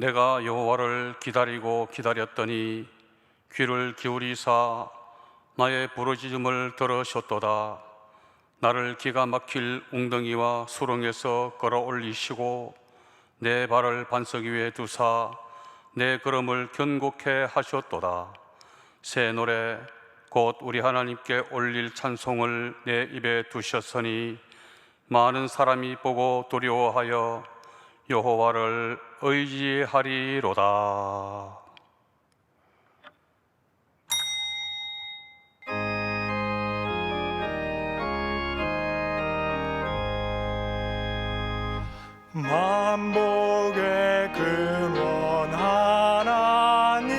내가 여호와를 기다리고 기다렸더니 귀를 기울이사 나의 부르짖음을 들으셨도다. 나를 기가 막힐 웅덩이와 수렁에서 끌어올리시고 내 발을 반석 위에 두사 내 걸음을 견고케 하셨도다. 새 노래 곧 우리 하나님께 올릴 찬송을 내 입에 두셨으니 많은 사람이 보고 두려워하여 여호와를 의지하리로다. 만복의 근원 하나님,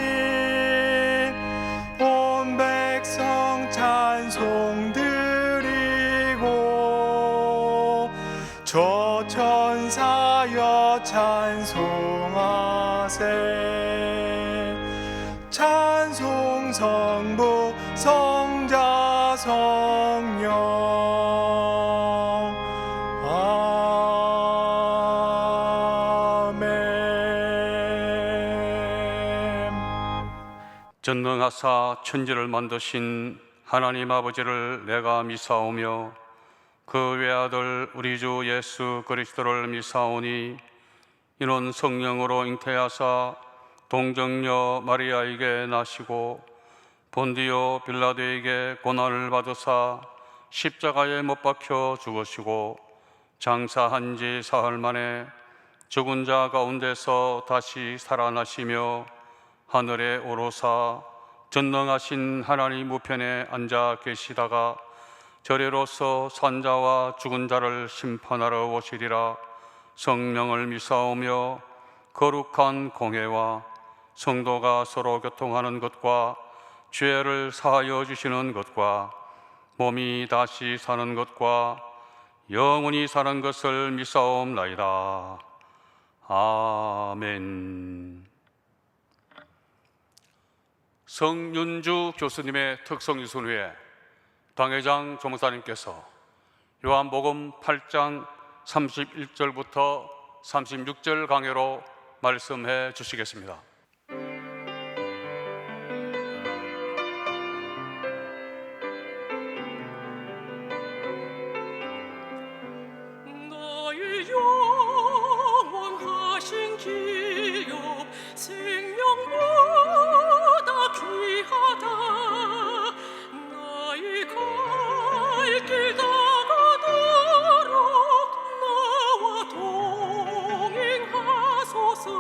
온 백성 찬송 드리고 저 천사여 찬송하세. 찬송 성부 성자 성령. 전능하사 천지를 만드신 하나님 아버지를 내가 미사오며 그 외아들 우리 주 예수 그리스도를 미사오니 이는 성령으로 잉태하사 동정녀 마리아에게 나시고 본디오 빌라도에게 고난을 받으사 십자가에 못 박혀 죽으시고 장사한 지 사흘 만에 죽은 자 가운데서 다시 살아나시며 하늘에 오르사 전능하신 하나님 우편에 앉아 계시다가 저리로서 산자와 죽은 자를 심판하러 오시리라. 성령을 미사오며 거룩한 공회와 성도가 서로 교통하는 것과 죄를 사하여 주시는 것과 몸이 다시 사는 것과 영원히 사는 것을 미사옵나이다. 아멘. 성윤주 교수님의 특성유순 후에 당회장 조목사님께서 요한복음 8장 31절부터 36절 강해로 말씀해 주시겠습니다. 나의 영원하신 기업 생명보다 귀하다. 나의 갈 길 다가도록 나와 동행하소서.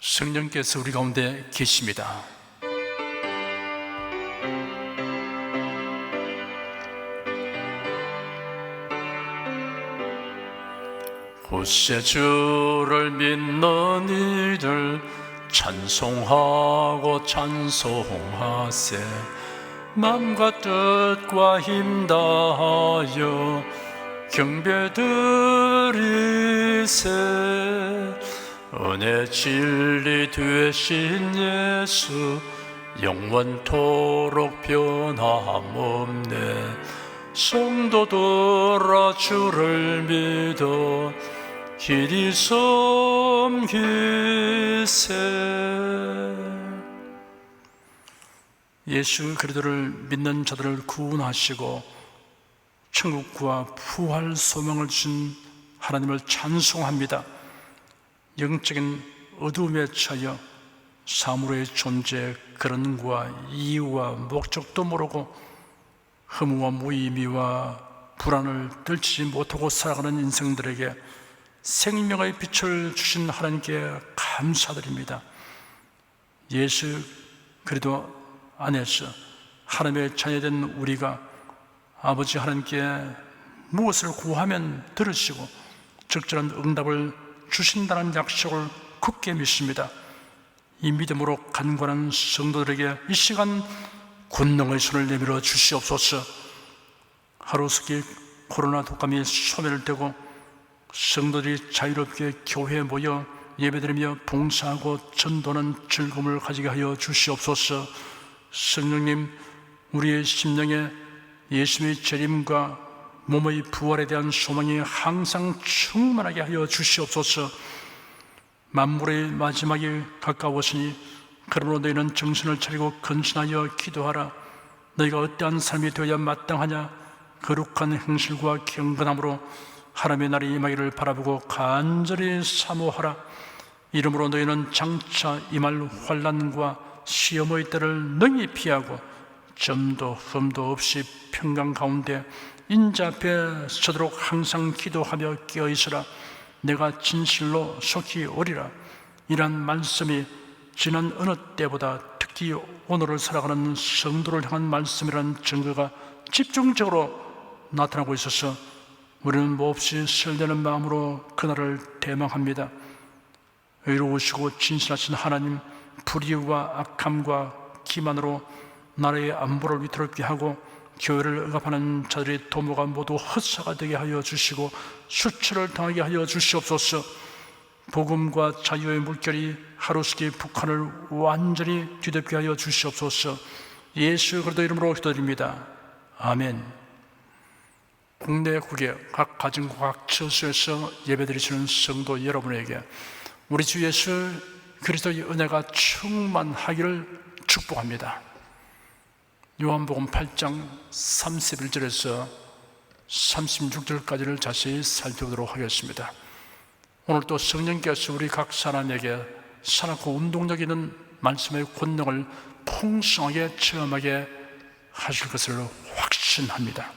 성령께서 우리 가운데 계십니다. 구세주를 믿는 이들 찬송하고 찬송하세. 맘과 뜻과 힘 다하여 경배드리세. 은혜 진리 되신 예수 영원토록 변함없네. 성도들아 주를 믿어 길이 섬기세. 예수 그리스도를 믿는 자들을 구원하시고 천국과 부활 소망을 주신 하나님을 찬송합니다. 영적인 어두움에 처해 사물의 존재, 근원과 이유와 목적도 모르고 허무와 무의미와 불안을 떨치지 못하고 살아가는 인생들에게 생명의 빛을 주신 하나님께 감사드립니다. 예수 그리스도 안에서 하나님의 자녀된 우리가 아버지 하나님께 무엇을 구하면 들으시고 적절한 응답을 주신다는 약속을 굳게 믿습니다. 이 믿음으로 간구하는 성도들에게 이 시간 권능의 손을 내밀어 주시옵소서. 하루속히 코로나 독감이 소멸을 되고 성도들이 자유롭게 교회에 모여 예배드리며 봉사하고 전도하는 즐거움을 가지게 하여 주시옵소서. 성령님, 우리의 심령에 예수님의 재림과 몸의 부활에 대한 소망이 항상 충만하게 하여 주시옵소서. 만물의 마지막이 가까웠으니 그러므로 너희는 정신을 차리고 근신하여 기도하라. 너희가 어떠한 삶이 되어야 마땅하냐? 거룩한 행실과 경건함으로 하나님의 날이 임하기를 바라보고 간절히 사모하라. 이러므로 너희는 장차 임할 환난과 시험의 때를 능히 피하고 점도 흠도 없이 평강 가운데 인자 앞에 서도록 항상 기도하며 깨어있으라. 내가 진실로 속히 오리라. 이란 말씀이 지난 어느 때보다 특히 오늘을 살아가는 성도를 향한 말씀이라는 증거가 집중적으로 나타나고 있어서 우리는 몹시 설레는 마음으로 그날을 대망합니다. 의로우시고 진실하신 하나님, 불의와 악함과 기만으로 나라의 안보를 위태롭게 하고 교회를 억압하는 자들의 도모가 모두 헛사가 되게 하여 주시고 수치를 당하게 하여 주시옵소서. 복음과 자유의 물결이 하루속히 북한을 완전히 뒤덮게 하여 주시옵소서. 예수 그리스도 이름으로 기도드립니다. 아멘. 국내 국외 각 가정과 각 처소에서 예배드리시는 성도 여러분에게 우리 주 예수 그리스도의 은혜가 충만하기를 축복합니다. 요한복음 8장 31절에서 36절까지를 자세히 살펴보도록 하겠습니다. 오늘 또 성령께서 우리 각 사람에게 살았고 운동력 있는 말씀의 권능을 풍성하게 체험하게 하실 것을 확신합니다.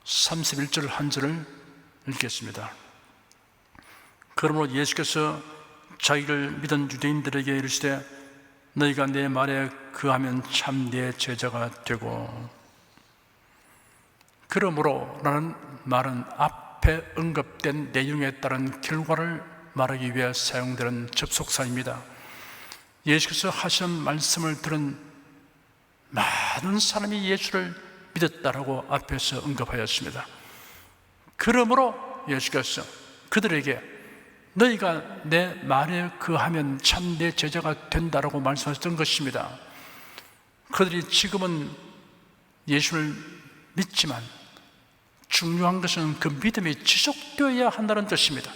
31절 한 절을 읽겠습니다. 그러므로 예수께서 자기를 믿은 유대인들에게 이르시되 너희가 내 말에 그하면 참 내 제자가 되고. 그러므로 라는 말은 앞에 언급된 내용에 따른 결과를 말하기 위해 사용되는 접속사입니다. 예수께서 하신 말씀을 들은 많은 사람이 예수를 믿었다라고 앞에서 언급하였습니다. 그러므로 예수께서 그들에게 너희가 내 말에 그하면 참 내 제자가 된다라고 말씀하셨던 것입니다. 그들이 지금은 예수를 믿지만 중요한 것은 그 믿음이 지속되어야 한다는 뜻입니다.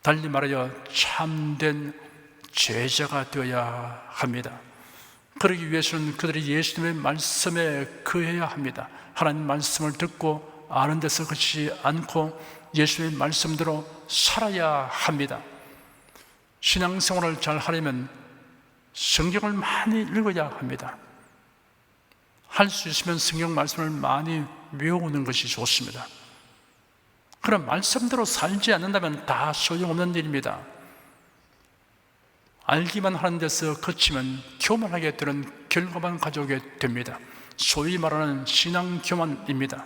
달리 말하여 참된 제자가 되어야 합니다. 그러기 위해서는 그들이 예수님의 말씀에 거해야 합니다. 하나님 말씀을 듣고 아는 데서 그치지 않고 예수님의 말씀대로 살아야 합니다. 신앙생활을 잘 하려면 성경을 많이 읽어야 합니다. 할 수 있으면 성경 말씀을 많이 외우는 것이 좋습니다. 그럼 말씀대로 살지 않는다면 다 소용없는 일입니다. 알기만 하는 데서 그치면 교만하게 되는 결과만 가져오게 됩니다. 소위 말하는 신앙 교만입니다.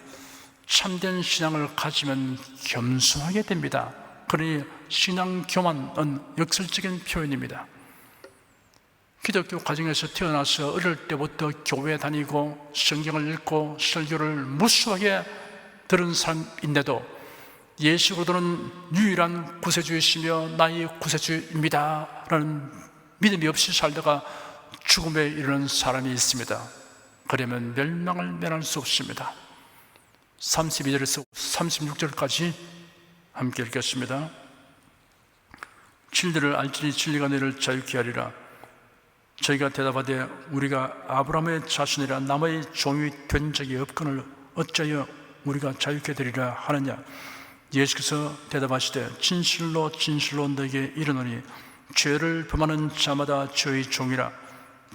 참된 신앙을 가지면 겸손하게 됩니다. 그러니 신앙 교만은 역설적인 표현입니다. 기독교 가정에서 태어나서 어릴 때부터 교회 다니고 성경을 읽고 설교를 무수하게 들은 사람인데도 예수 그리스도는 유일한 구세주이시며 나의 구세주입니다 라는 믿음이 없이 살다가 죽음에 이르는 사람이 있습니다. 그러면 멸망을 면할 수 없습니다. 32절에서 36절까지 함께 읽겠습니다. 진리를 알지니 진리가 너희를 자유케 하리라. 저희가 대답하되 우리가 아브라함의 자손이라 남의 종이 된 적이 없거늘 어찌하여 우리가 자유케 되리라 하느냐. 예수께서 대답하시되 진실로 진실로 너에게 이르노니 죄를 범하는 자마다 저의 종이라.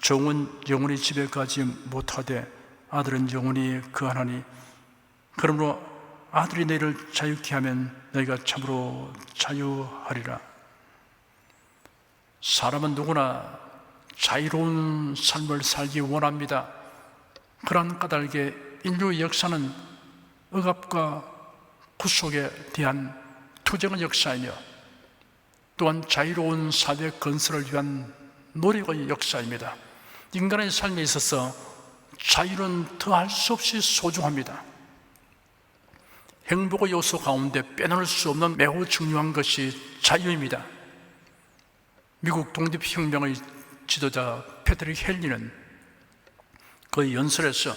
종은 영원히 집에 가지 못하되 아들은 영원히 거하나니 그러므로 아들이 너희를 자유케 하면 너희가 참으로 자유하리라. 사람은 누구나 자유로운 삶을 살기 원합니다. 그러한 까닭에 인류의 역사는 억압과 구속에 대한 투쟁의 역사이며 또한 자유로운 사회 건설을 위한 노력의 역사입니다. 인간의 삶에 있어서 자유는 더할 수 없이 소중합니다. 행복의 요소 가운데 빼놓을 수 없는 매우 중요한 것이 자유입니다. 미국 독립혁명의 지도자 패트릭 헨리는 그의 연설에서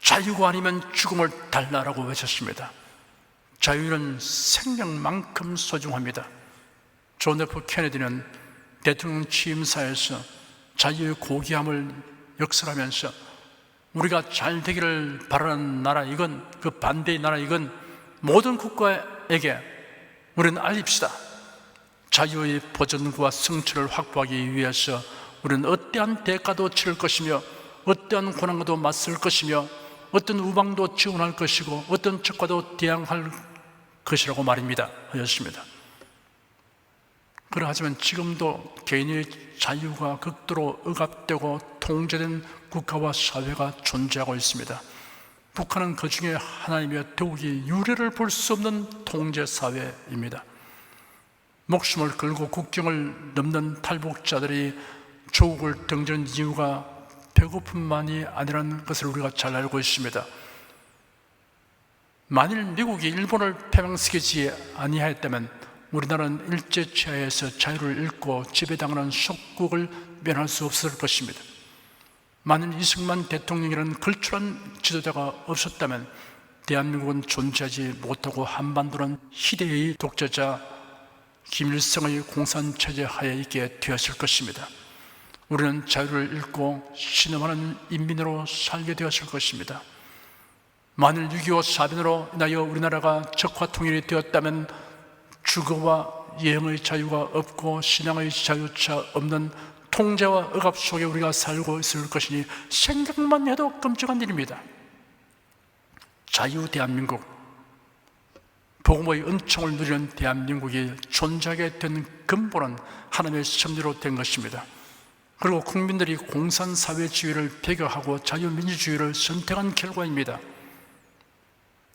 자유가 아니면 죽음을 달라라고 외쳤습니다. 자유는 생명만큼 소중합니다. 존 F 케네디는 대통령 취임사에서 자유의 고귀함을 역설하면서 우리가 잘 되기를 바라는 나라 이건 그 반대의 나라 이건 모든 국가에게 우리는 알립시다. 자유의 보존과 성취를 확보하기 위해서 우리는 어떠한 대가도 치를 것이며 어떠한 고난과도 맞설 것이며 어떤 우방도 지원할 것이고 어떤 적과도 대항할 것이라고 말입니다 하였습니다. 그러하지만 지금도 개인의 자유가 극도로 억압되고 통제된 국가와 사회가 존재하고 있습니다. 북한은 그 중에 하나이며 더욱이 유례를 볼 수 없는 통제 사회입니다. 목숨을 걸고 국경을 넘는 탈북자들이 조국을 등지는 이유가 배고픔만이 아니라는 것을 우리가 잘 알고 있습니다. 만일 미국이 일본을 패망시키지 아니하였다면 우리나라는 일제치하에서 자유를 잃고 지배당하는 속국을 면할 수 없을 것입니다. 만일 이승만 대통령이라는 걸출한 지도자가 없었다면 대한민국은 존재하지 못하고 한반도는 희대의 독재자 김일성의 공산체제 하에 있게 되었을 것입니다. 우리는 자유를 잃고 신음하는 인민으로 살게 되었을 것입니다. 만일 6.25 사변으로 인하여 우리나라가 적화 통일이 되었다면 주거와 예형의 자유가 없고 신앙의 자유차 없는 통제와 억압 속에 우리가 살고 있을 것이니 생각만 해도 끔찍한 일입니다. 자유 대한민국, 복음의 은총을 누리는 대한민국이 존재하게 된 근본은 하나님의 섭리로 된 것입니다. 그리고 국민들이 공산사회주의를 배격하고 자유민주주의를 선택한 결과입니다.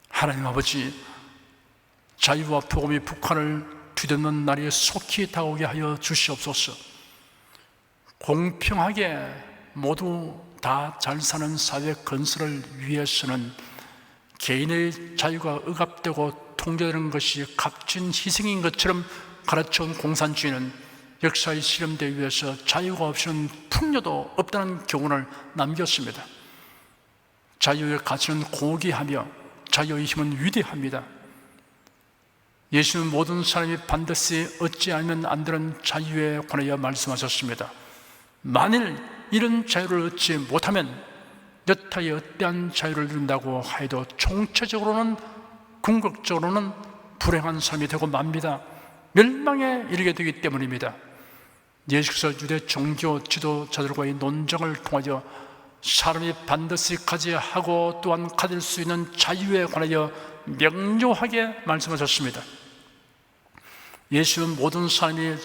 하나님 아버지, 자유와 복음이 북한을 뒤덮는 날이 속히 다가오게 하여 주시옵소서. 공평하게 모두 다 잘 사는 사회 건설을 위해서는 개인의 자유가 억압되고 통제되는 것이 값진 희생인 것처럼 가르쳐온 공산주의는 역사의 실험대 위에서 자유가 없이는 풍요도 없다는 교훈을 남겼습니다. 자유의 가치는 고귀하며 자유의 힘은 위대합니다. 예수는 모든 사람이 반드시 얻지 않으면 안 되는 자유에 관하여 말씀하셨습니다. 만일 이런 자유를 얻지 못하면 여타의 어떠한 자유를 누린다고 하여도 총체적으로는 궁극적으로는 불행한 삶이 되고 맙니다. 멸망에 이르게 되기 때문입니다. 예수께서 유대 종교 지도자들과의 논쟁을 통하여 사람이 반드시 가져야 하고 또한 가질 수 있는 자유에 관하여 명료하게 말씀하셨습니다. 예수는 모든 사람이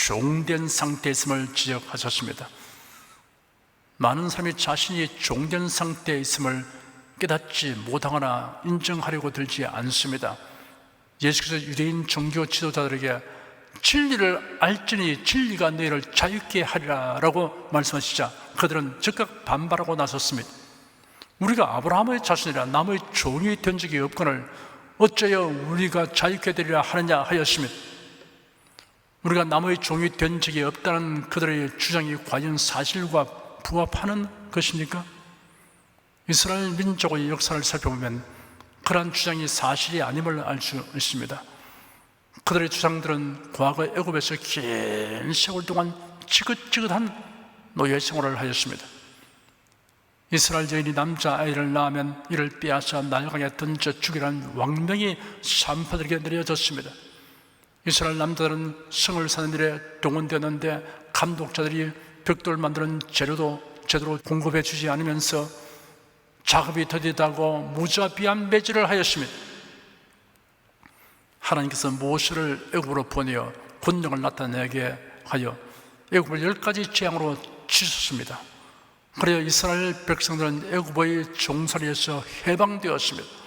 종된 상태에 있음을 지적하셨습니다. 많은 사람이 자신이 종된 상태에 있음을 깨닫지 못하거나 인정하려고 들지 않습니다. 예수께서 유대인 종교 지도자들에게 진리를 알지니 진리가 너희를 자유케 하리라 라고 말씀하시자 그들은 즉각 반발하고 나섰습니다. 우리가 아브라함의 자손이라 남의 종이 된 적이 없거늘 어쩌여 우리가 자유케 되리라 하느냐 하였습니다. 우리가 남의 종이 된 적이 없다는 그들의 주장이 과연 사실과 부합하는 것입니까? 이스라엘 민족의 역사를 살펴보면 그러한 주장이 사실이 아님을 알 수 있습니다. 그들의 주장들은 과거 애굽에서 긴 세월 동안 지긋지긋한 노예 생활을 하였습니다. 이스라엘 여인이 남자아이를 낳으면 이를 빼앗아 나일강에 던져 죽이라는 왕명이 산파들에게 내려졌습니다. 이스라엘 남자들은 성을 사는 일에 동원되었는데 감독자들이 벽돌 만드는 재료도 제대로 공급해 주지 않으면서 작업이 더디다고 무자비한 매질을 하였습니다. 하나님께서 모세를 애굽으로 보내어 권능을 나타내게 하여 애굽을 10가지 재앙으로 치셨습니다. 그래야 이스라엘 백성들은 애굽의 종살이에서 해방되었습니다.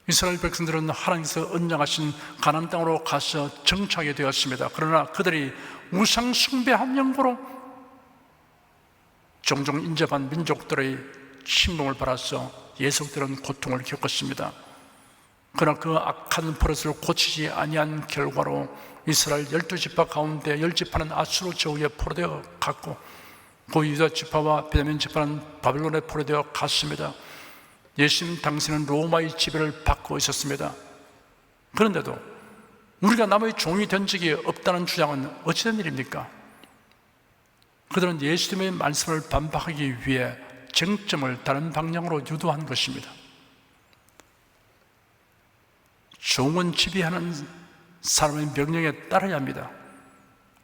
이스라엘 백성들은 하나님께서 언약하신 가나안 땅으로 가서 정착하게 되었습니다. 그러나 그들이 우상 숭배한 영구로 종종 인접한 민족들의 침공을 받아서 예속들은 고통을 겪었습니다. 그러나 그 악한 버릇을 고치지 아니한 결과로 이스라엘 12지파 가운데 10지파는 아수르 제후에 포로되어 갔고 그 유다 지파와 베냐민 지파는 바벨론에 포로되어 갔습니다. 예수님 당시는 로마의 지배를 받고 있었습니다. 그런데도 우리가 남의 종이 된 적이 없다는 주장은 어찌된 일입니까? 그들은 예수님의 말씀을 반박하기 위해 쟁점을 다른 방향으로 유도한 것입니다. 종은 지배하는 사람의 명령에 따라야 합니다.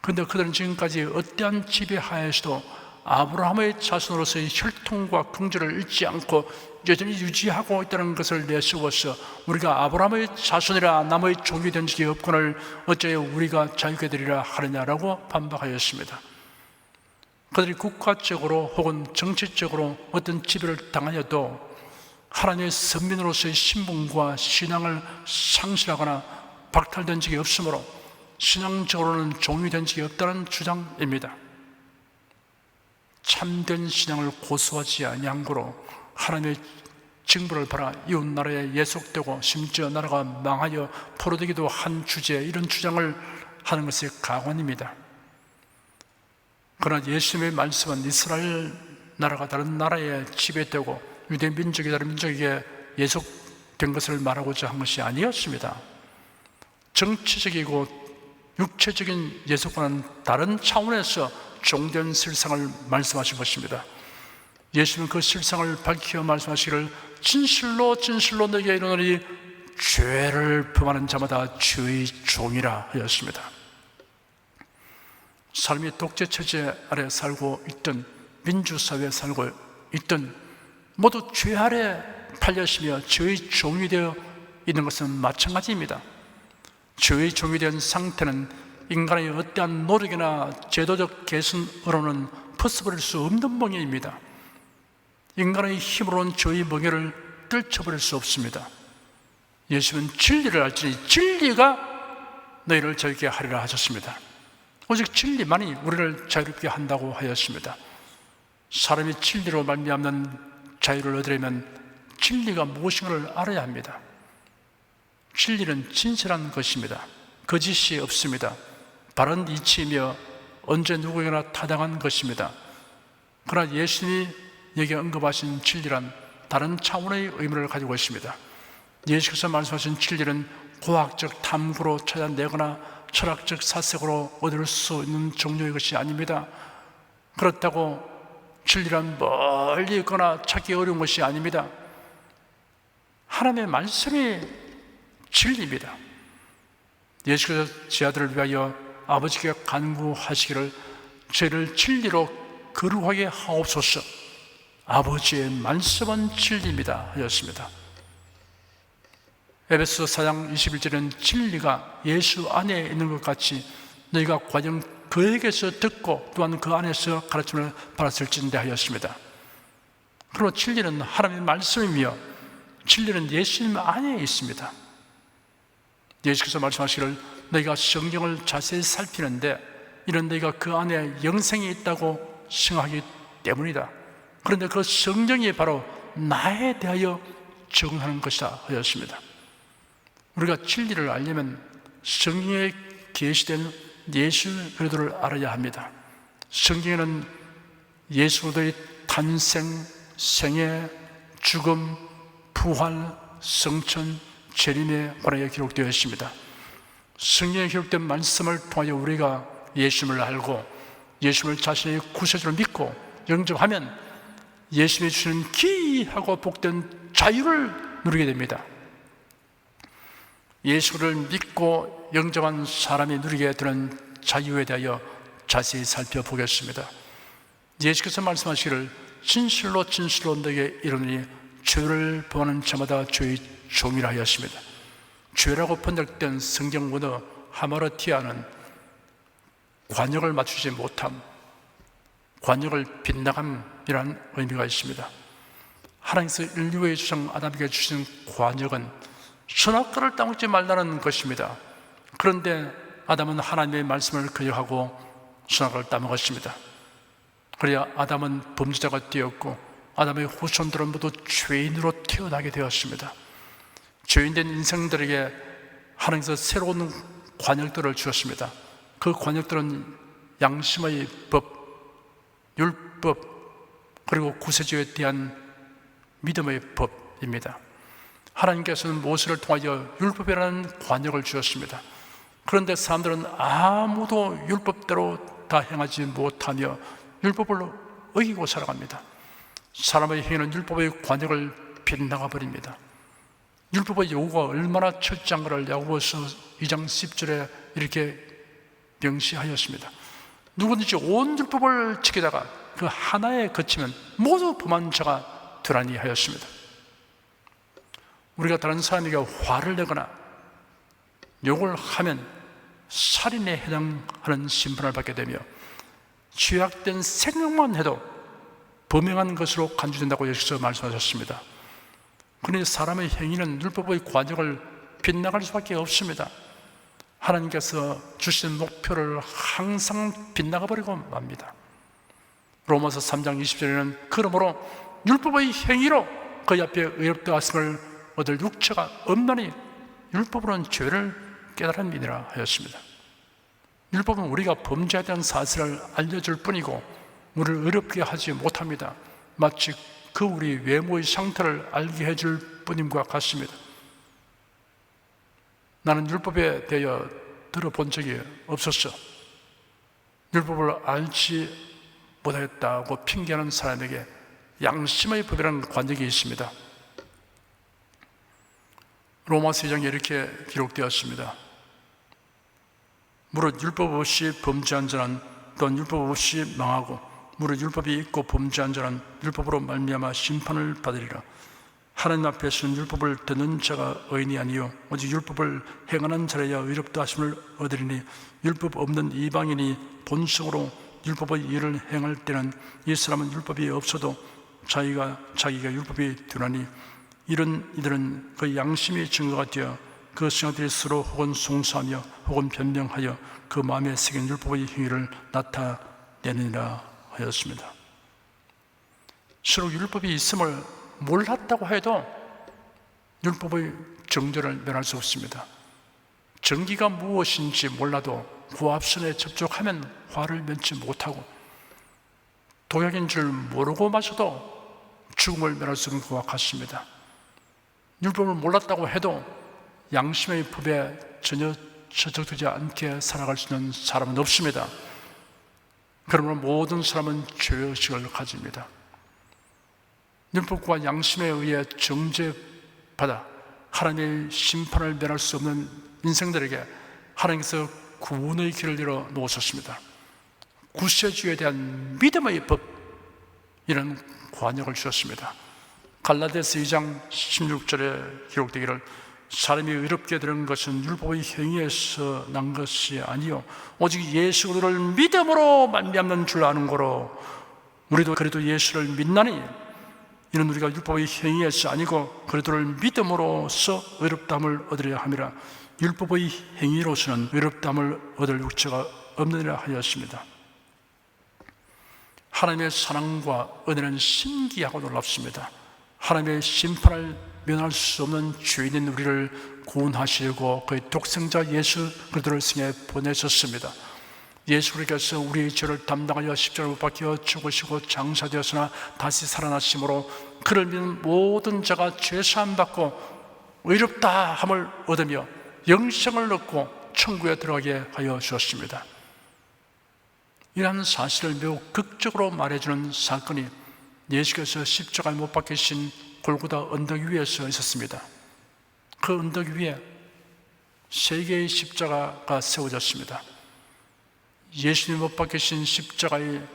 그런데 그들은 지금까지 어떠한 지배하에서도 아브라함의 자손으로서의 혈통과 긍지를 잃지 않고 여전히 유지하고 있다는 것을 내세워서 우리가 아브라함의 자손이라 남의 종이 된 적이 없거늘 어찌하여 우리가 자유케 되리라 하느냐라고 반박하였습니다. 그들이 국가적으로 혹은 정치적으로 어떤 지배를 당하여도 하나님의 선민으로서의 신분과 신앙을 상실하거나 박탈된 적이 없으므로 신앙적으로는 종이 된 적이 없다는 주장입니다. 참된 신앙을 고수하지 아니한 거로 하나님의 징벌을 받아 이웃 나라에 예속되고 심지어 나라가 망하여 포로되기도 한 주제에 이런 주장을 하는 것이 가관입니다. 그러나 예수님의 말씀은 이스라엘 나라가 다른 나라에 지배되고 유대 민족이 다른 민족에게 예속된 것을 말하고자 한 것이 아니었습니다. 정치적이고 육체적인 예속과는 다른 차원에서 종된 실상을 말씀하신 것입니다. 예수님은 그 실상을 밝혀 말씀하시기를 진실로 진실로 너희에게 이르노니 죄를 범하는 자마다 죄의 종이라 하였습니다. 삶이 독재체제 아래 살고 있던 민주사회에 살고 있던 모두 죄 아래 팔렸으며 죄의 종이 되어 있는 것은 마찬가지입니다. 죄의 종이 된 상태는 인간의 어떠한 노력이나 제도적 개선으로는 퍼스버릴 수 없는 멍에입니다. 인간의 힘으로는 죄의 멍에를 떨쳐버릴 수 없습니다. 예수는 진리를 알지니 진리가 너희를 자유케 하리라 하셨습니다. 오직 진리만이 우리를 자유롭게 한다고 하였습니다. 사람이 진리로 말미암는 자유를 얻으려면 진리가 무엇인가를 알아야 합니다. 진리는 진실한 것입니다. 거짓이 없습니다. 바른 이치이며 언제 누구에게나 타당한 것입니다. 그러나 예수님이 여기 언급하신 진리란 다른 차원의 의미를 가지고 있습니다. 예수께서 말씀하신 진리는 과학적 탐구로 찾아내거나 철학적 사색으로 얻을 수 있는 종류의 것이 아닙니다. 그렇다고 진리란 멀리 있거나 찾기 어려운 것이 아닙니다. 하나님의 말씀이 진리입니다. 예수께서 제 아들을 위하여 아버지께 간구하시기를 죄를 진리로 거룩하게 하옵소서. 아버지의 말씀은 진리입니다 하였습니다. 에베소 4장 21절은 진리가 예수 안에 있는 것 같이 너희가 과연 그에게서 듣고 또한 그 안에서 가르침을 받았을진데 하였습니다. 그러나 진리는 하나님의 말씀이며 진리는 예수님 안에 있습니다. 예수께서 말씀하시기를 너희가 성경을 자세히 살피는데 이런 너희가 그 안에 영생이 있다고 생각하기 때문이다. 그런데 그 성경이 바로 나에 대하여 적응하는 것이다 하였습니다. 우리가 진리를 알려면 성경에 계시된 예수 그리스도를 알아야 합니다. 성경에는 예수 그리스도의 탄생, 생애, 죽음, 부활, 성천, 재림에 관하여 기록되어 있습니다. 성경에 기록된 말씀을 통하여 우리가 예수님을 알고 예수님을 자신의 구세주로 믿고 영접하면 예수님이 주시는 귀하고 복된 자유를 누리게 됩니다. 예수를 믿고 영접한 사람이 누리게 되는 자유에 대하여 자세히 살펴보겠습니다. 예수께서 말씀하시기를 진실로 진실로 너에게 이르노니 죄를 범하는 자마다 죄의 종이라 하였습니다. 죄라고 번역된 성경 원어 하마르티아는 관역을 맞추지 못함, 관역을 빗나감이라는 의미가 있습니다. 하나님께서 인류의 조상 아담에게 주신 관역은 선악과를 따먹지 말라는 것입니다. 그런데 아담은 하나님의 말씀을 거역하고 선악과를 따먹었습니다. 그래야 아담은 범죄자가 되었고 아담의 후손들은 모두 죄인으로 태어나게 되었습니다. 죄인된 인생들에게 하나님께서 새로운 관역들을 주었습니다. 그 관역들은 양심의 법, 율법, 그리고 구세주에 대한 믿음의 법입니다. 하나님께서는 모세를 통하여 율법이라는 관역을 주었습니다. 그런데 사람들은 아무도 율법대로 다 행하지 못하며 율법을 어기고 살아갑니다. 사람의 행위는 율법의 관역을 빗나가 버립니다. 율법의 요구가 얼마나 철저한 것을 야고보서 2장 10절에 이렇게 명시하였습니다. 누구든지 온 율법을 지키다가 그 하나에 그치면 모두 범한 자가 되라니 하였습니다. 우리가 다른 사람에게 화를 내거나 욕을 하면 살인에 해당하는 심판을 받게 되며 죄악된 생각만 해도 범행한 것으로 간주된다고 예수께서 말씀하셨습니다. 그러니 사람의 행위는 율법의 관역을 빗나갈 수밖에 없습니다. 하나님께서 주신 목표를 항상 빗나가 버리고 맙니다. 로마서 3장 20절에는 그러므로 율법의 행위로 그 앞에 의롭다 하심을 얻을 육체가 없나니 율법으로는 죄를 깨달음이니라 하였습니다. 율법은 우리가 범죄에 대한 사실을 알려줄 뿐이고 우리를 의롭게 하지 못합니다. 마치 그 우리 외모의 상태를 알게 해줄 뿐임과 같습니다. 나는 율법에 대하여 들어본 적이 없었어. 율법을 알지 못하였다고 핑계하는 사람에게 양심의 법이라는 관역이 있습니다. 로마서 2장에 이렇게 기록되었습니다. 무릇 율법 없이 범죄한 자는 또한 율법 없이 망하고 무릇 율법이 있고 범죄한 자는 율법으로 말미암아 심판을 받으리라. 하나님 앞에서는 율법을 듣는 자가 의인이 아니요 오직 율법을 행하는 자라야 의롭다 하심을 얻으리니 율법 없는 이방인이 본성으로 율법의 일을 행할 때는 이 사람은 율법이 없어도 자기가 율법이 되나니 이런 이들은 그 양심이 증거가 되어 그 생각들이 서로 혹은 송사하며 혹은 변명하여 그 마음에 새긴 율법의 행위를 나타내느니라 하였습니다. 서로 율법이 있음을 몰랐다고 해도 율법의 정죄를 면할 수 없습니다. 정기가 무엇인지 몰라도 구합선에 접촉하면 화를 면치 못하고 독약인 줄 모르고 마셔도 죽음을 면할 수 없는 것과 같습니다. 율법을 몰랐다고 해도 양심의 법에 전혀 저촉되지 않게 살아갈 수 있는 사람은 없습니다. 그러므로 모든 사람은 죄의식을 가집니다. 율법과 양심에 의해 정죄받아 하나님의 심판을 면할 수 없는 인생들에게 하나님께서 구원의 길을 열어 놓으셨습니다. 구세주에 대한 믿음의 법, 이런 관역을 주셨습니다. 갈라디아서 2장 16절에 기록되기를 사람이 의롭게 되는 것은 율법의 행위에서 난 것이 아니요 오직 예수 그리스도를 믿음으로 말미암는 줄 아는 거로 우리도 그래도 예수를 믿나니 이는 우리가 율법의 행위에서 아니고 그리스도를 믿음으로써 의롭다함을 얻으려 함이라. 율법의 행위로서는 의롭다함을 얻을 육체가 없느니라 하였습니다. 하나님의 사랑과 은혜는 신기하고 놀랍습니다. 하나님의 심판을 면할 수 없는 죄인인 우리를 구원하시려고 그의 독생자 예수 그리스도를 승해 보내셨습니다. 예수 그리스도께서 우리의 죄를 담당하여 십자가에 못 박혀 죽으시고 장사되었으나 다시 살아나심으로 그를 믿는 모든 자가 죄사함 받고 의롭다 함을 얻으며 영생을 얻고 천국에 들어가게 하여 주었습니다. 이러한 사실을 매우 극적으로 말해주는 사건이 예수께서 십자가에 못 박히신 골고다 언덕 위에서 있었습니다. 그 언덕 위에 세 개의 십자가가 세워졌습니다. 예수님 못 박히신 십자가의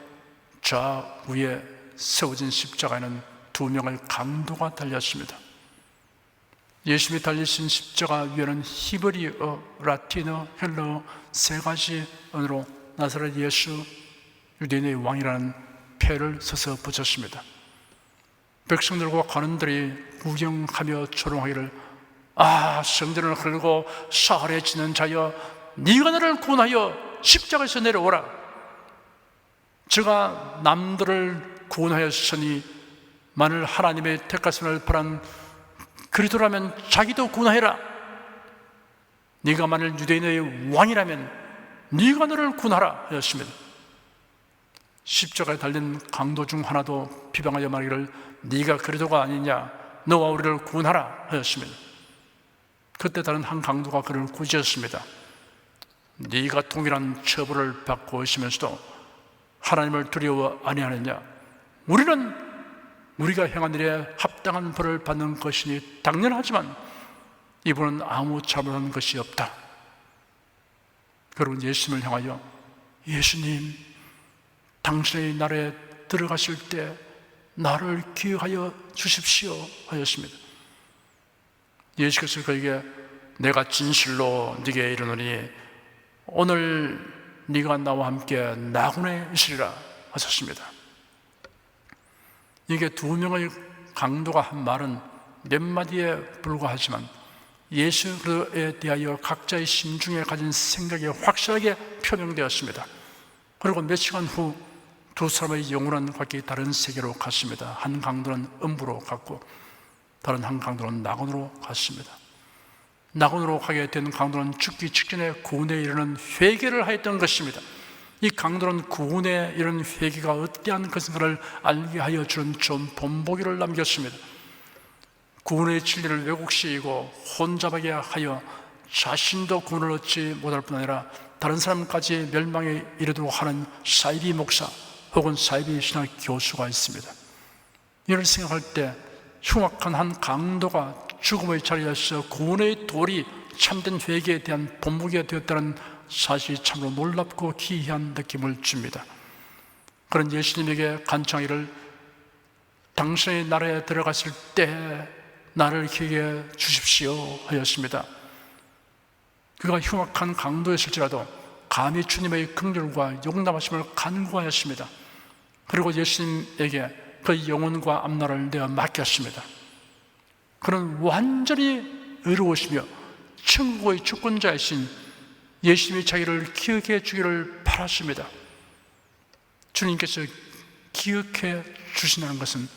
좌우에 세워진 십자가에는 두 명의 강도가 달렸습니다. 예수님이 달리신 십자가 위에는 히브리어, 라틴어, 헬라어 세 가지 언어로 나사렛 예수 유대인의 왕이라는 표를 써서 붙였습니다. 백성들과 관원들이 구경하며 조롱하기를 성전을 헐고 사흘에 지는 자여 네가 나를 구원하여 십자가에서 내려오라. 저가 남들을 구원하였으니 만일 하나님의 택하심을 바란 그리스도라면 자기도 구원하여라. 네가 만일 유대인의 왕이라면 네가 너를 구원하라 하였습니다. 십자가에 달린 강도 중 하나도 비방하여 말하기를 네가 그리스도가 아니냐, 너와 우리를 구원하라 하였습니다. 그때 다른 한 강도가 그를 꾸짖었습니다. 네가 동일한 처벌을 받고 있으면서도 하나님을 두려워 아니하느냐? 우리는 우리가 행한 일에 합당한 벌을 받는 것이니 당연하지만 이분은 아무 잘못한 것이 없다. 그러고 예수님을 향하여 예수님, 당신의 나라에 들어가실 때 나를 기억하여 주십시오 하였습니다. 예수께서 그에게 내가 진실로 네게 이르노니 오늘 네가 나와 함께 나군에 있으리라 하셨습니다. 이게 두 명의 강도가 한 말은 몇 마디에 불과하지만 예수에 대하여 각자의 심중에 가진 생각이 확실하게 표명되었습니다. 그리고 몇 시간 후 두 사람의 영혼은 각기 다른 세계로 갔습니다. 한 강도는 음부로 갔고 다른 한 강도는 낙원으로 갔습니다. 낙원으로 가게 된 강도는 죽기 직전에 구원에 이르는 회개를 하였던 것입니다. 이 강도는 구원에 이르는 회개가 어떠한 것인가를 알게 하여 주는 좋은 본보기를 남겼습니다. 구원의 진리를 왜곡시키고 혼잡하게 하여 자신도 구원을 얻지 못할 뿐 아니라 다른 사람까지 멸망에 이르도록 하는 사이비 목사 혹은 사이비 신학 교수가 있습니다. 이를 생각할 때 흉악한 한 강도가 죽음의 자리에서 구원의 돌이 참된 회개에 대한 본보기가 되었다는 사실이 참으로 놀랍고 기이한 느낌을 줍니다. 그런 예수님에게 간청하기를 당신의 나라에 들어갔을 때 나를 기억해 주십시오 하였습니다. 그가 흉악한 강도였을지라도 감히 주님의 긍휼과 용납하심을 간구하였습니다. 그리고 예수님에게 그 영혼과 앞날을 내어 맡겼습니다. 그는 완전히 의로우시며 천국의 주권자이신 예수님이 자기를 기억해 주기를 바랐습니다. 주님께서 기억해 주신다는 것은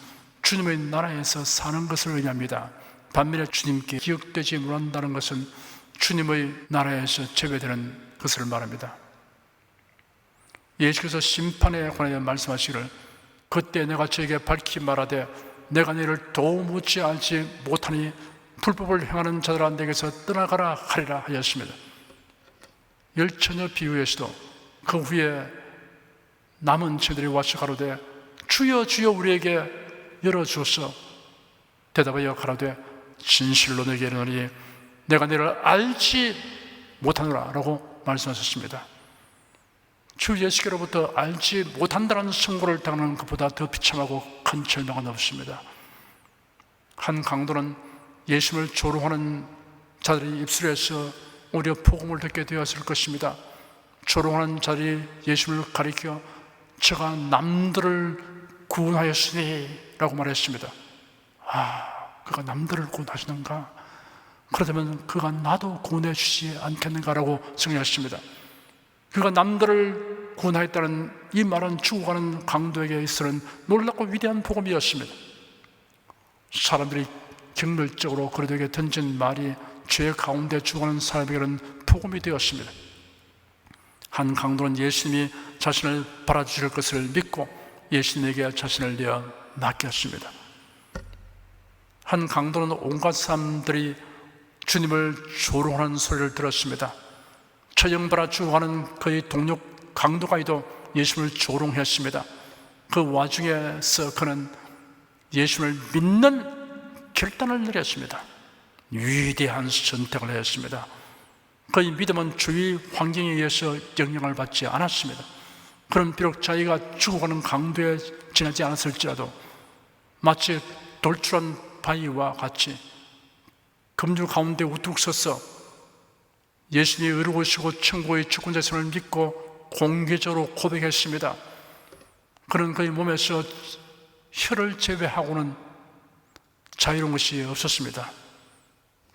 주님의 나라에서 사는 것을 의미합니다. 반면에 주님께 기억되지 못한다는 것은 주님의 나라에서 제외되는 것을 말합니다. 예수께서 심판에 관하여 말씀하시기를 그때 내가 저에게 밝히 말하되 내가 너를 도무지 알지 못하니 불법을 행하는 자들아 내게서 떠나가라 하리라 하였습니다. 열처녀 비유에서도 그 후에 남은 저들이 와서 가로되 주여 주여 우리에게 열어주소서. 대답하여 가로되 진실로 너에게 이르노니 내가 너를 알지 못하노라 라고 말씀하셨습니다. 주 예수께로부터 알지 못한다는 선고를 당하는 것보다 더 비참하고 큰 절망은 없습니다. 한 강도는 예수님을 조롱하는 자들이 입술에서 우리가 복음을 듣게 되었을 것입니다. 조롱하는 자들이 예수를 가리켜 저가 남들을 구원하였으니 라고 말했습니다. 그가 남들을 구원하시는가? 그렇다면 그가 나도 구원해 주시지 않겠는가라고 생각했습니다. 그가 남들을 구원하였다는 이 말은 죽어가는 강도에게 있어서는 놀랍고 위대한 복음이었습니다. 사람들이 경멸적으로 그들에게 던진 말이 죄 가운데 죽어가는 사람에게는 복음이 되었습니다. 한 강도는 예수님이 자신을 받아주실 것을 믿고 예수님에게 자신을 내어 맡겼습니다. 한 강도는 온갖 사람들이 주님을 조롱하는 소리를 들었습니다. 처형받아 죽어가는 그의 동료 강도가이도 예수님을 조롱했습니다. 그 와중에서 그는 예수님을 믿는 결단을 내렸습니다. 위대한 선택을 했습니다. 그의 믿음은 주위 환경에 의해서 영향을 받지 않았습니다. 그는 비록 자기가 죽어가는 강도에 지나지 않았을지라도 마치 돌출한 바위와 같이 금주 가운데 우뚝 서서 예수님이 의로우시고 천국의 주권자심을 믿고 공개적으로 고백했습니다. 그는 그의 몸에서 혀를 제외하고는 자유로운 것이 없었습니다.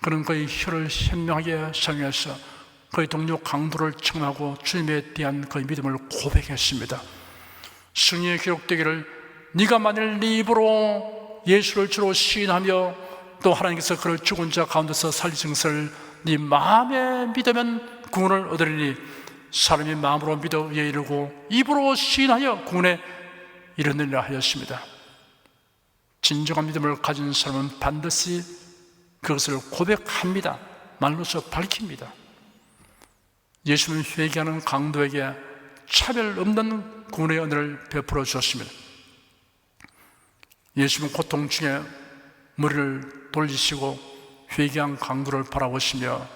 그는 그의 혀를 현명하게 사용해서 그의 동료 강도를 청하고 주님에 대한 그의 믿음을 고백했습니다. 성경에 기록되기를 네가 만일 네 입으로 예수를 주로 시인하며 또 하나님께서 그를 죽은 자 가운데서 살리신 것을 네 마음에 믿으면 구원을 얻으리니 사람이 마음으로 믿어 의에 이르고 입으로 시인하여 구원에 이르느니라 하였습니다. 진정한 믿음을 가진 사람은 반드시 그것을 고백합니다. 말로서 밝힙니다. 예수님은 회개하는 강도에게 차별 없는 구원의 은혜를 베풀어 주었습니다. 예수님은 고통 중에 머리를 돌리시고 회개한 강도를 바라보시며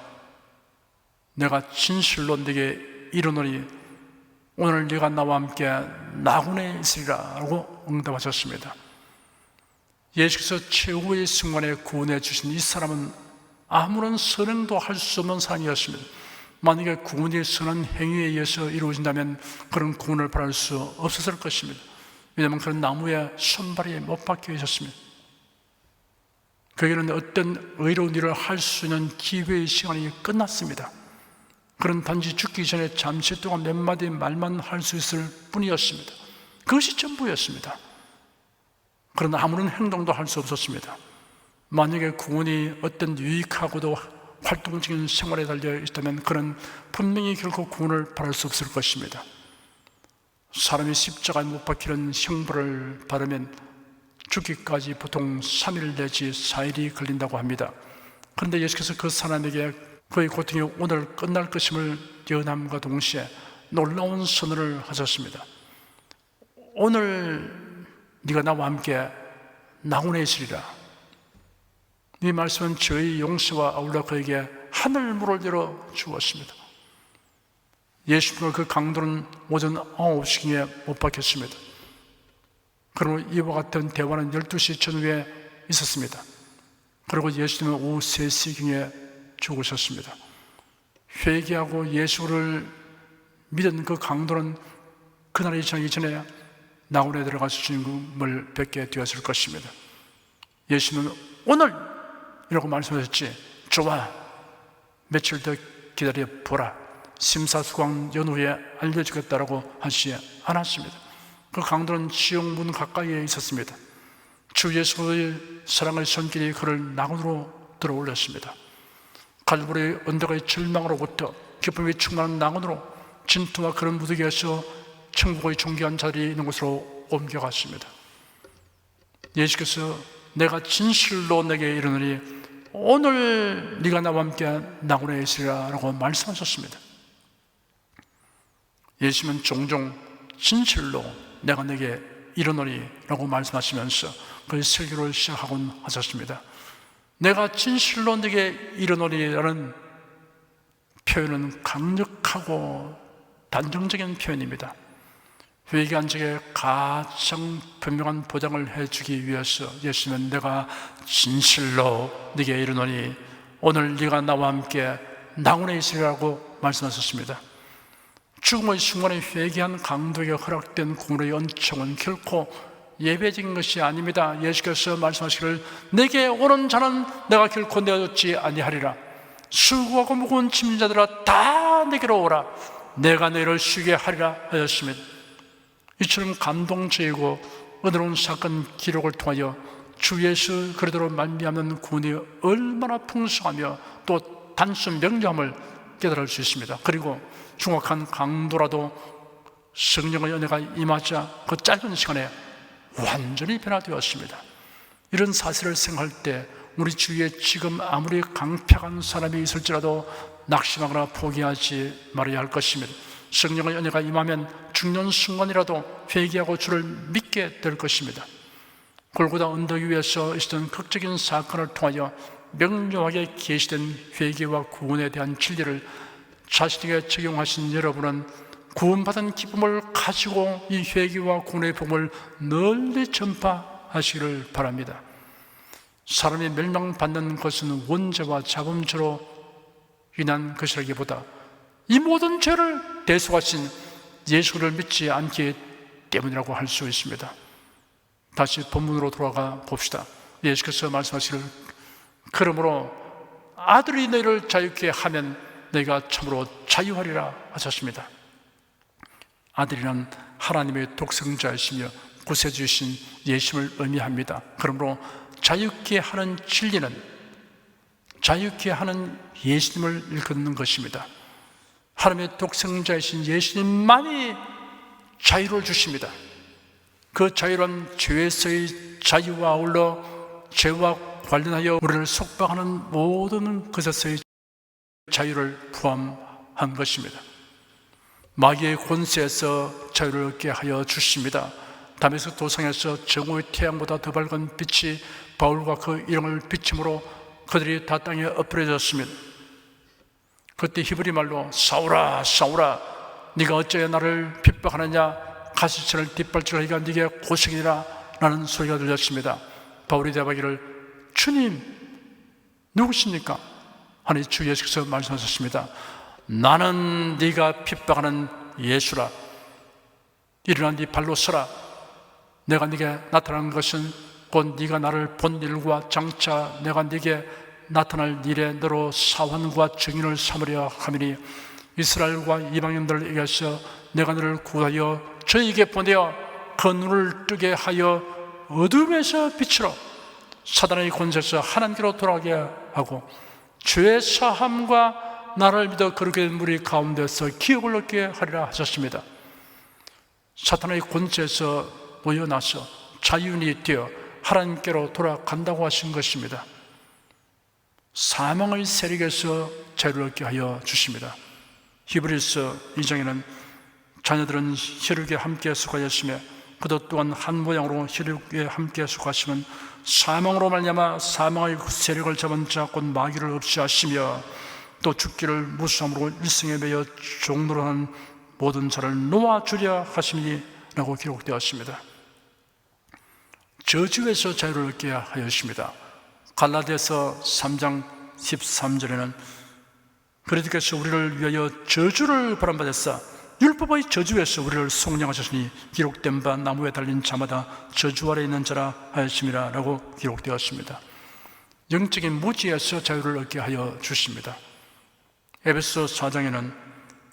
내가 진실로 네게 이르노니 오늘 네가 나와 함께 나군에 있으리라 라고 응답하셨습니다. 예수께서 최후의 순간에 구원해 주신 이 사람은 아무런 선행도 할 수 없는 사람이었습니다. 만약에 구원이 선한 행위에 의해서 이루어진다면 그런 구원을 바랄 수 없었을 것입니다. 왜냐하면 그런 나무에 손발이 못 박혀 있었습니다. 그에게는 어떤 의로운 일을 할 수 있는 기회의 시간이 끝났습니다. 그는 단지 죽기 전에 잠시 동안 몇 마디 말만 할 수 있을 뿐이었습니다. 그것이 전부였습니다. 그러나 아무런 행동도 할 수 없었습니다. 만약에 구원이 어떤 유익하고도 활동적인 생활에 달려 있다면 그는 분명히 결코 구원을 바랄 수 없을 것입니다. 사람이 십자가에 못 박히는 형벌을 받으면 죽기까지 보통 3일 내지 4일이 걸린다고 합니다. 그런데 예수께서 그 사람에게 그의 고통이 오늘 끝날 것임을 예언함과 동시에 놀라운 선언을 하셨습니다. 오늘 네가 나와 함께 나군에 있으리라. 이 말씀은 저의 용서와 아울러 그에게 하늘문을 열어 주었습니다. 예수님을 그 강도는 오전 9시경에 못 박혔습니다. 그리고 이와 같은 대화는 12시 전후에 있었습니다. 그리고 예수님은 오후 3시경에 죽으셨습니다. 회개하고 예수를 믿은 그 강도는 그날이 지나기 전에 나군에 들어가서 주님을 뵙게 되었을 것입니다. 예수님은 오늘 이라고 말씀하셨지 좋아 며칠 더 기다려 보라 심사수강 연후에 알려주겠다라고 하시지 않았습니다. 그 강도는 지옥문 가까이에 있었습니다. 주 예수의 사랑의 손길이 그를 낙원으로 들어올렸습니다. 갈보리 언덕의 절망으로부터 기쁨이 충만한 낙원으로 진토와 그런 무더기에서 천국의 존귀한 자리에 있는 곳으로 옮겨갔습니다. 예수께서 내가 진실로 내게 이르노니 오늘 네가 나와 함께 낙원에 있으리라 라고 말씀하셨습니다. 예수님은 종종 진실로 내가 내게 이르노니 라고 말씀하시면서 그 설교를 시작하곤 하셨습니다. 내가 진실로 내게 이르노니라는 표현은 강력하고 단정적인 표현입니다. 회개한 적에 가장 분명한 보장을 해주기 위해서 예수님은 내가 진실로 네게 이르노니 오늘 네가 나와 함께 낙원에 있으리라고 말씀하셨습니다. 죽음의 순간에 회개한 강도에게 허락된 구원의恩寵은 결코 예배적인 것이 아닙니다. 예수께서 말씀하시기를 내게 오는 자는 내가 결코 내어놓지 아니하리라. 수고하고 무거운 짐진 자들아 다 내게로 오라. 내가 너희를 쉬게 하리라 하였습니다. 이처럼 감동적이고 은혜로운 사건 기록을 통하여 주 예수 그리스도로 말미암는 구원이 얼마나 풍성하며 또 단순 명료함을 깨달을 수 있습니다. 그리고 흉악한 강도라도 성령의 은혜가 임하자 그 짧은 시간에 완전히 변화되었습니다. 이런 사실을 생각할 때 우리 주위에 지금 아무리 강팍한 사람이 있을지라도 낙심하거나 포기하지 말아야 할 것입니다. 성령의 은혜가 임하면 죽는 순간이라도 회개하고 주를 믿게 될 것입니다. 골고다 언덕 위에서 있었던 극적인 사건을 통하여 명료하게 계시된 회개와 구원에 대한 진리를 자신에게 적용하신 여러분은 구원받은 기쁨을 가지고 이 회개와 구원의 복음을 널리 전파하시기를 바랍니다. 사람이 멸망받는 것은 원죄와 자범죄로 인한 것이라기보다 이 모든 죄를 대속하신 예수를 믿지 않기 때문이라고 할 수 있습니다. 다시 본문으로 돌아가 봅시다. 예수께서 말씀하시기를 그러므로 아들이 너희를 자유케 하면 너희가 참으로 자유하리라 하셨습니다. 아들이란 하나님의 독생자이시며 구세주이신 예수를 의미합니다. 그러므로 자유케 하는 진리는 자유케 하는 예수님을 일컫는 것입니다. 하나님의 독생자이신 예수님만이 자유를 주십니다. 그 자유란 죄에서의 자유와 아울러 죄와 관련하여 우리를 속박하는 모든 것에서의 자유를 포함한 것입니다. 마귀의 권세에서 자유를 얻게 하여 주십니다. 다메섹 도상에서 정오의 태양보다 더 밝은 빛이 바울과 그 일행을 비침으로 그들이 다 땅에 엎드려졌습니다. 그때 히브리 말로 사울아 사울아 네가 어찌하여 나를 핍박하느냐 가시처럼 뒷발질하기가 네게 고생이라 라는 소리가 들렸습니다. 바울이 대답하기를 주님 누구십니까? 하니 주 예수께서 말씀하셨습니다. 나는 네가 핍박하는 예수라. 일어나 네 발로 서라. 내가 네게 나타난 것은 곧 네가 나를 본 일과 장차 내가 네게 나타날 일에 너로 사환과 증인을 삼으려 함이니 이스라엘과 이방인들에게서 내가 너를 구하여 저에게 보내어 그 눈을 뜨게 하여 어둠에서 빛으로 사단의 권세에서 하나님께로 돌아가게 하고 죄 사함과 나를 믿어 거룩의 무리 가운데서 기업을 얻게 하리라 하셨습니다. 사탄의 권세에서 모여나서 자유인이 되어 하나님께로 돌아간다고 하신 것입니다. 사망의 세력에서 자유를 얻게 하여 주십니다. 히브리서 2장에는 자녀들은 혈육에 함께 속하였으며 그도 또한 한 모양으로 혈육에 함께 속하시면 사망으로 말미암아 사망의 세력을 잡은 자 곧 마귀를 없이 하시며 또 죽기를 무수함으로 일생에 매여 종노릇하는 모든 자를 놓아주려 하심이라고 기록되었습니다. 저주에서 자유를 얻게 하였습니다. 갈라디아서 3장 13절에는 그리스도께서 우리를 위하여 저주를 벌함받았사 율법의 저주에서 우리를 속량하셨으니 기록된 바 나무에 달린 자마다 저주 아래 있는 자라 하였음이라 라고 기록되었습니다. 영적인 무지에서 자유를 얻게 하여 주십니다. 에베소 4장에는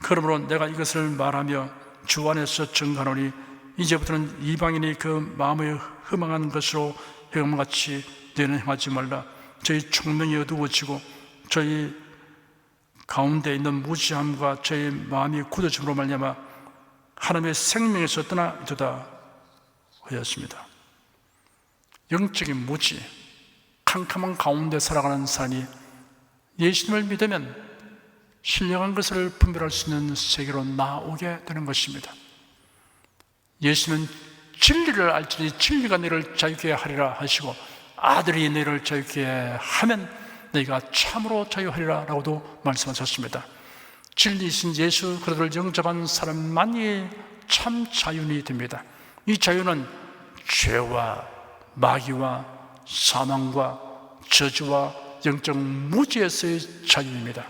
그러므로 내가 이것을 말하며 주 안에서 증거하노니 이제부터는 이방인이 그 마음에 흠망한 것으로 행함같이 너희는 행하지 말라. 저희 총명이 어두워지고 저희 가운데 있는 무지함과 저희 마음이 굳어짐으로 말미암아 하나님의 생명에서 떠나 있도다 하였습니다. 영적인 무지, 캄캄한 가운데 살아가는 사람이 예수님을 믿으면 신령한 것을 분별할 수 있는 세계로 나오게 되는 것입니다. 예수는 진리를 알지니 진리가 너희를 자유케 하리라 하시고 아들이 너희를 자유케 하면 너희가 참으로 자유하리라 라고도 말씀하셨습니다. 진리이신 예수 그리스도를 영접한 사람만이 참 자유인이 됩니다. 이 자유는 죄와 마귀와 사망과 저주와 영적 무지에서의 자유입니다.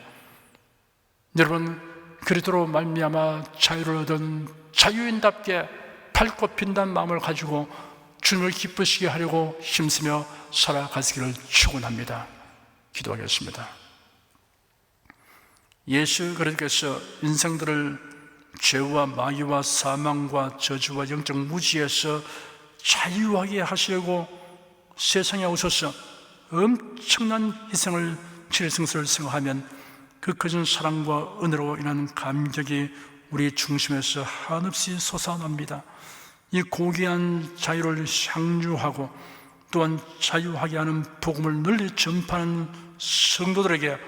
여러분, 그리스도로 말미암아 자유를 얻은 자유인답게 밝고 빛난 마음을 가지고 주님을 기쁘시게 하려고 힘쓰며 살아가시기를 축원합니다. 기도하겠습니다. 예수 그리스도께서 인생들을 죄와 마귀와 사망과 저주와 영적 무지에서 자유하게 하시려고 세상에 오셔서 엄청난 희생을 치를 승수를 생각하면 그 커진 사랑과 은혜로 인한 감격이 우리 중심에서 한없이 솟아납니다. 이 고귀한 자유를 향유하고 또한 자유하게 하는 복음을 널리 전파하는 성도들에게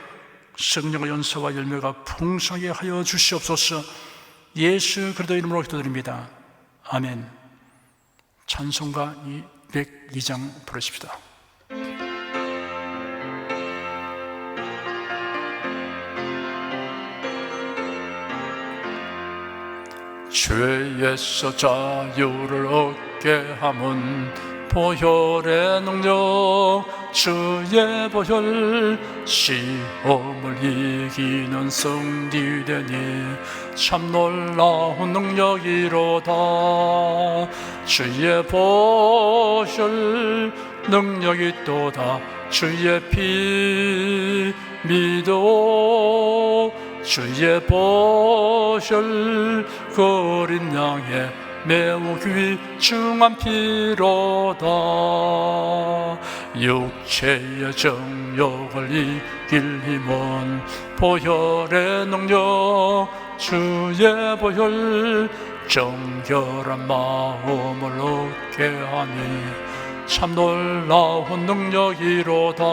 성령의 연사와 열매가 풍성하게 하여 주시옵소서. 예수 그리스도 이름으로 기도드립니다. 아멘. 찬송가 202장 부르십시다. 죄에서 자유를 얻게 함은 보혈의 능력, 주의 보혈, 시험을 이기는 성디되니 참 놀라운 능력이로다. 주의 보혈 능력이 또다. 주의 피 믿어 주의 보혈 그 어린 양의 매우 귀중한 피로다. 육체의 정욕을 이길 힘은 보혈의 능력, 주의 보혈 정결한 마음을 얻게 하니 참 놀라운 능력이로다.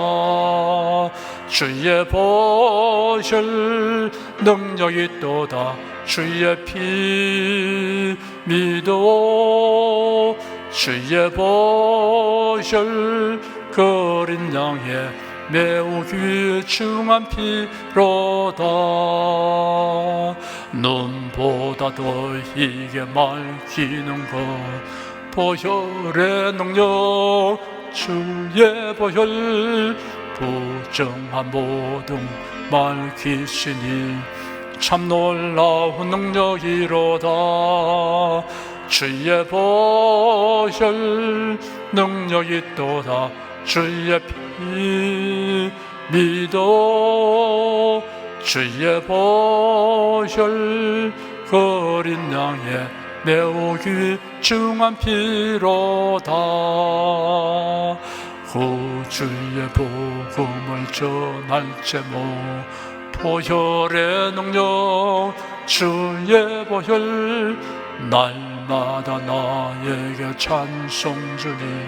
주의 보혈 능력이 또다. 주의 피 믿어 주의 보혈 그 어린 양의 매우 귀중한 피로다. 눈보다 더 이게 맑히는 것 보혈의 능력, 주의 보혈 부정한 모든 밝히시니 참 놀라운 능력이로다. 주의 보혈 능력이 또다. 주의 피 믿어 주의 보혈 그 어린 양의 매우 귀중한 피로다. 구주의 복음을 전할 제목 보혈의 능력, 주의 보혈 날마다 나에게 찬송 주니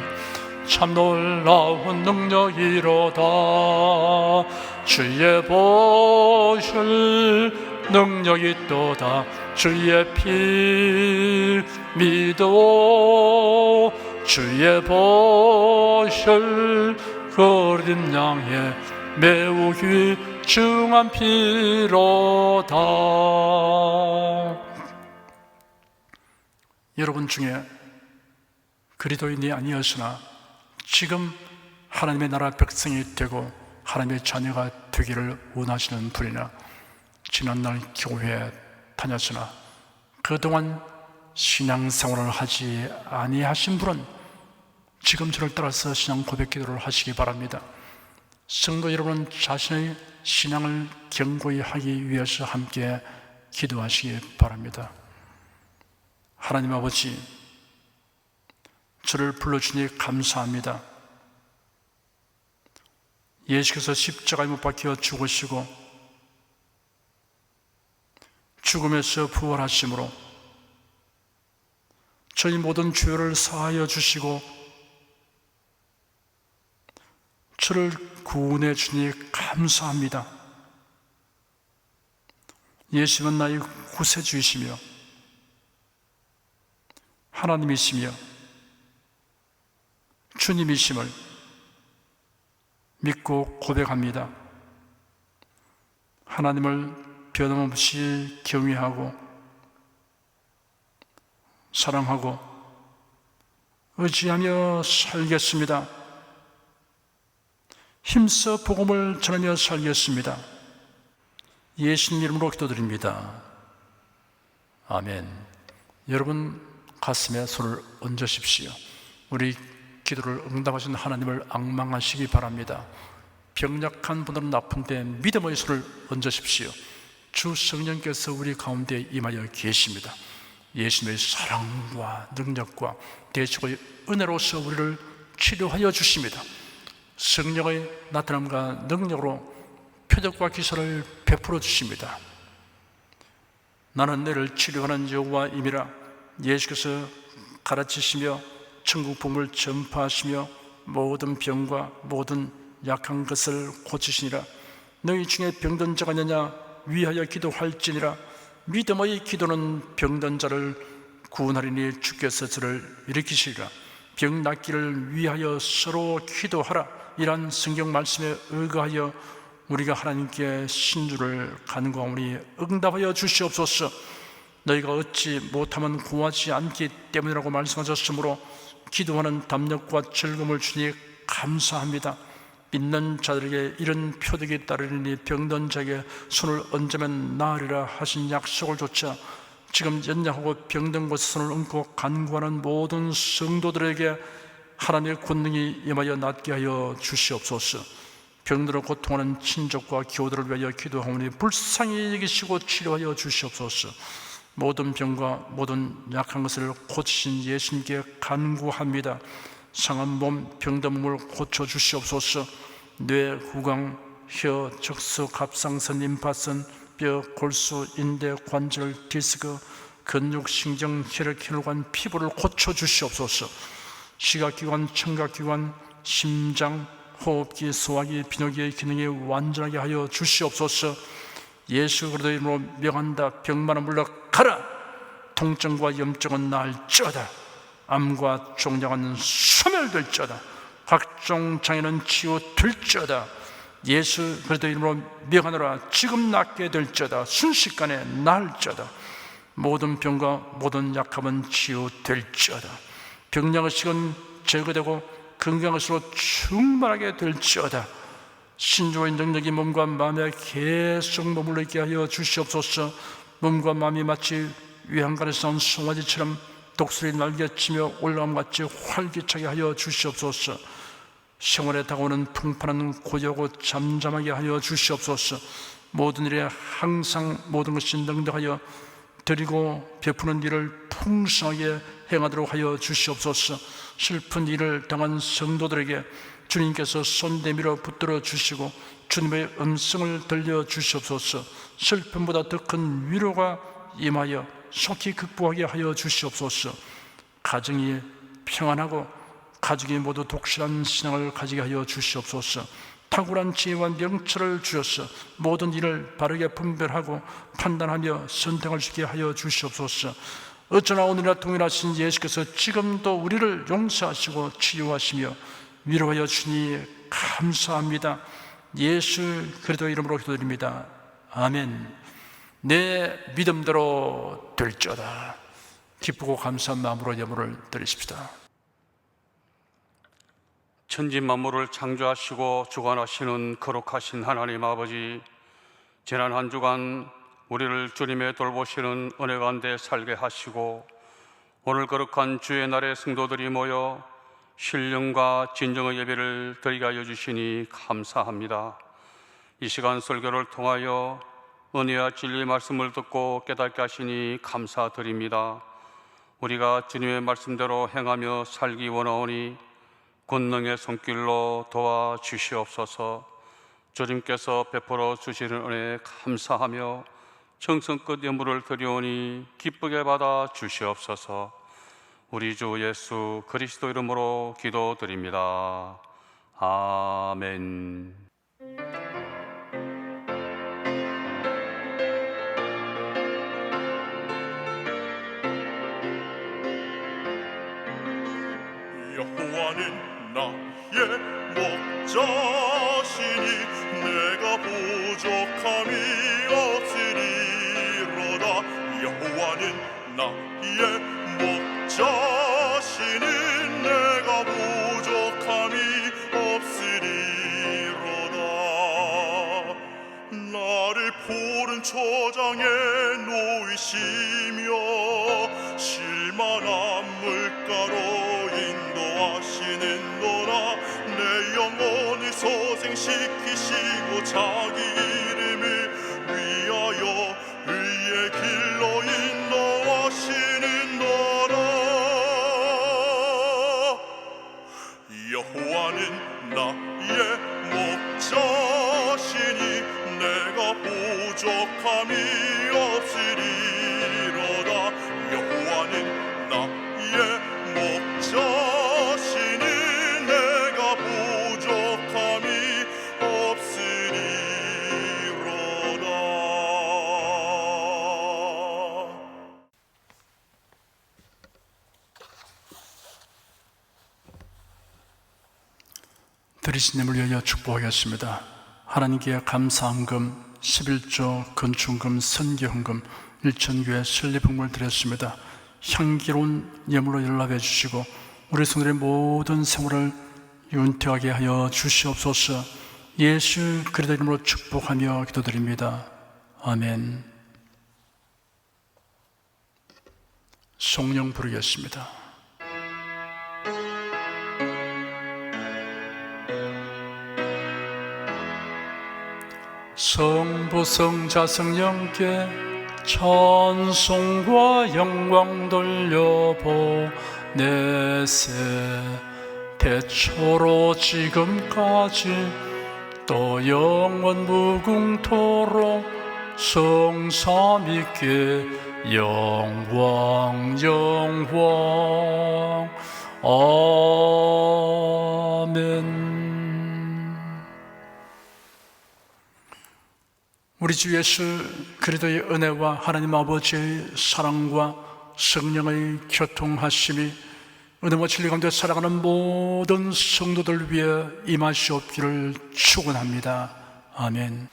참 놀라운 능력이로다. 주의 보혈 능력이 또다. 주의 피 믿어 주의 보혈 그 어린 양의 매우 귀중한 피로다. 여러분 중에 그리스도인이 아니었으나 지금 하나님의 나라 백성이 되고 하나님의 자녀가 되기를 원하시는 분이나 지난날 교회에 다녔으나 그동안 신앙생활을 하지 아니하신 분은 지금 저를 따라서 신앙 고백 기도를 하시기 바랍니다. 성도 여러분은 자신의 신앙을 견고히 하기 위해서 함께 기도하시기 바랍니다. 하나님 아버지, 저를 불러주니 감사합니다. 예수께서 십자가에 못 박혀 죽으시고 죽음에서 부활하심으로 저희 모든 죄를 사하여 주시고 저를 구원해 주니 감사합니다. 예수님은 나의 구세주이시며 하나님이시며 주님이심을 믿고 고백합니다. 하나님을 변함없이 경외하고 사랑하고 의지하며 살겠습니다. 힘써 복음을 전하며 살겠습니다. 예수님 이름으로 기도드립니다. 아멘. 여러분 가슴에 손을 얹으십시오. 우리 기도를 응답하신 하나님을 앙망하시기 바랍니다. 병약한 분들은 아픈데 믿음의 손을 얹으십시오. 주 성령께서 우리 가운데 임하여 계십니다. 예수님의 사랑과 능력과 대속의 은혜로서 우리를 치료하여 주십니다. 성령의 나타남과 능력으로 표적과 기사를 베풀어 주십니다. 나는 너를 치료하는 여호와임이라. 예수께서 가르치시며 천국 복음을 전파하시며 모든 병과 모든 약한 것을 고치시니라. 너희 중에 병든 자가 있느냐 위하여 기도할지니라. 믿음의 기도는 병든 자를 구원하리니 주께서 저를 일으키시리라. 병 낫기를 위하여 서로 기도하라. 이란 성경 말씀에 의거하여 우리가 하나님께 신주를 간구하오니 응답하여 주시옵소서. 너희가 얻지 못하면 구하지 않기 때문이라고 말씀하셨으므로 기도하는 담력과 즐거움을 주니 감사합니다. 믿는 자들에게 이런 표적이 따르리니 병든 자에게 손을 얹으면 나으리라 하신 약속을 조차 지금 연약하고 병든 곳에 손을 얹고 간구하는 모든 성도들에게 하나님의 권능이 임하여 낫게 하여 주시옵소서. 병들어 고통하는 친족과 교우들을 위하여 기도하오니 불쌍히 여기시고 치료하여 주시옵소서. 모든 병과 모든 약한 것을 고치신 예수님께 간구합니다. 상한 몸, 병든 몸을 고쳐 주시옵소서. 뇌, 구강, 혀, 적수, 갑상선, 림파선, 뼈, 골수, 인대, 관절, 디스크, 근육, 신경, 혈액, 혈관, 피부를 고쳐 주시옵소서. 시각기관, 청각기관, 심장, 호흡기, 소화기, 비뇨기의 기능이 완전하게 하여 주시옵소서. 예수 그리스도의 이름으로 명한다. 병만은 물러가라. 통증과 염증은 나을지어다. 암과 종양은 소멸될지어다. 각종 장애는 치유될지어다. 예수 그리스도의 이름으로 명하노라. 지금 낫게 될지어다. 순식간에 나을지어다. 모든 병과 모든 약함은 치유될지어다. 병량의식은 제거되고 건강의식으로 충만하게 될지어다. 신조의 능력이 몸과 마음에 계속 머물러 있게 하여 주시옵소서. 몸과 마음이 마치 외양간에서 온 송아지처럼 독수리 날개치며 올라옴같이 활기차게 하여 주시옵소서. 생활에 다가오는 풍파는 고요하고 잠잠하게 하여 주시옵소서. 모든 일에 항상 모든 것이 능력하여 드리고 베푸는 일을 풍성하게 행하도록 하여 주시옵소서. 슬픈 일을 당한 성도들에게 주님께서 손 내밀어 붙들어 주시고 주님의 음성을 들려 주시옵소서. 슬픔보다 더 큰 위로가 임하여 속히 극복하게 하여 주시옵소서. 가정이 평안하고 가족이 모두 독실한 신앙을 가지게 하여 주시옵소서. 탁월한 지혜와 명철을 주셔서 모든 일을 바르게 분별하고 판단하며 선택할 수 있게 하여 주시옵소서. 어쩌나 오늘이나 동일하신 예수께서 지금도 우리를 용서하시고 치유하시며 위로하여 주니 감사합니다. 예수 그리스도 이름으로 기도드립니다. 아멘. 내 믿음대로 될지어다. 기쁘고 감사한 마음으로 예물을 드리십시다. 천지 만물을 창조하시고 주관하시는 거룩하신 하나님 아버지, 지난 한 주간 우리를 주님의 돌보시는 은혜 가운데 살게 하시고 오늘 거룩한 주의 날에 성도들이 모여 신령과 진정의 예배를 드리게 하여 주시니 감사합니다. 이 시간 설교를 통하여 은혜와 진리의 말씀을 듣고 깨닫게 하시니 감사드립니다. 우리가 주님의 말씀대로 행하며 살기 원하오니 권능의 손길로 도와주시옵소서. 주님께서 베풀어 주시는 은혜에 감사하며 정성껏 예물을 드리오니 기쁘게 받아 주시옵소서. 우리 주 예수 그리스도 이름으로 기도드립니다. 아멘. 여호와는 나의 목자시니 내가 부족함이 없으리로다. 여호와는 나의 목자시니 내가 부족함이 없으리로다. 초장에 놓이시며 실만한 물가로 인도하시는도다. 내 영혼을 소생시키시고 자기 이름을 위하여 의의 길로 인도하시는도다. 여호와는 나의 목자시니 내가 부족함이 없으리로다. 여호와는 나의 목자시니 내가 부족함이 없으리로다. 드리신 님을 위하여 축복하겠습니다. 하나님께 감사함금, 11조, 건축금, 선교헌금, 일천교회 설립헌금을 드렸습니다. 향기로운 예물로 연락해 주시고 우리 성도의 모든 생활을 윤택하게 하여 주시옵소서. 예수 그리스도 이름으로 축복하며 기도드립니다. 아멘. 성령 부르겠습니다. 성부 성자 성령께 찬송과 영광 돌려보내세. 태초로 지금까지 또 영원 무궁토록 성삼위께 영광 영광. 아멘. 우리 주 예수 그리스도의 은혜와 하나님 아버지의 사랑과 성령의 교통하심이 은혜와 진리 가운데 살아가는 모든 성도들 위해 임하시옵기를 축원합니다. 아멘.